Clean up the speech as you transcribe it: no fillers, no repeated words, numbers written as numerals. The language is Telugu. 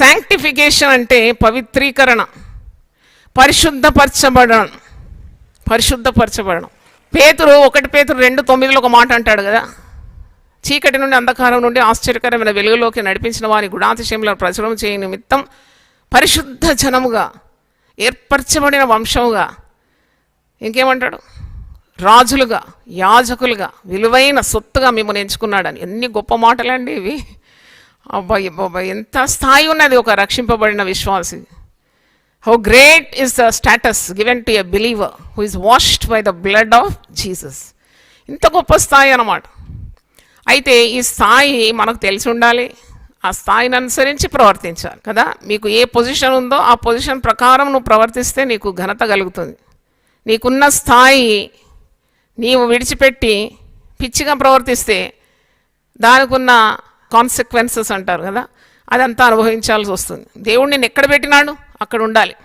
శాంక్టిఫికేషన్ అంటే పవిత్రీకరణ, పరిశుద్ధపరచబడడం. పేతురు 1 పేతురు 2:9 ఒక మాట అంటాడు కదా, చీకటి నుండి అంధకారం నుండి ఆశ్చర్యకరమైన వెలుగులోకి నడిపించిన వారి గుణాతిశయములను ప్రచురం చేయ నిమిత్తం పరిశుద్ధ జనముగా, ఏర్పరచబడిన వంశముగా, ఇంకేమంటాడు, రాజులుగా, యాజకులుగా, విలువైన సొత్తుగా మిమ్మల్ని ఎంచుకున్నాడని. ఎన్ని గొప్ప మాటలండి ఇవి. అబ్బాయి ఎంత స్థాయి ఉన్నది ఒక రక్షింపబడిన విశ్వాసి. How great is the status given to a believer who is washed by the blood of Jesus. ఇంత గొప్ప స్థాయి అన్నమాట. అయితే ఈ స్థాయి మనకు తెలిసి ఉండాలి, ఆ స్థాయిని అనుసరించి ప్రవర్తించాలి కదా. మీకు ఏ పొజిషన్ ఉందో ఆ పొజిషన్ ప్రకారం నువ్వు ప్రవర్తిస్తే నీకు ఘనత కలుగుతుంది. నీకున్న స్థాయి నీవు విడిచిపెట్టి పిచ్చిగా ప్రవర్తిస్తే దానికి ఉన్న కాన్సిక్వెన్సెస్ అంటారు కదా, అదంతా అనుభవించాల్సి వస్తుంది. దేవుడు నిన్ను ఎక్కడ పెట్టినాడు అక్కడ ఉండాలి.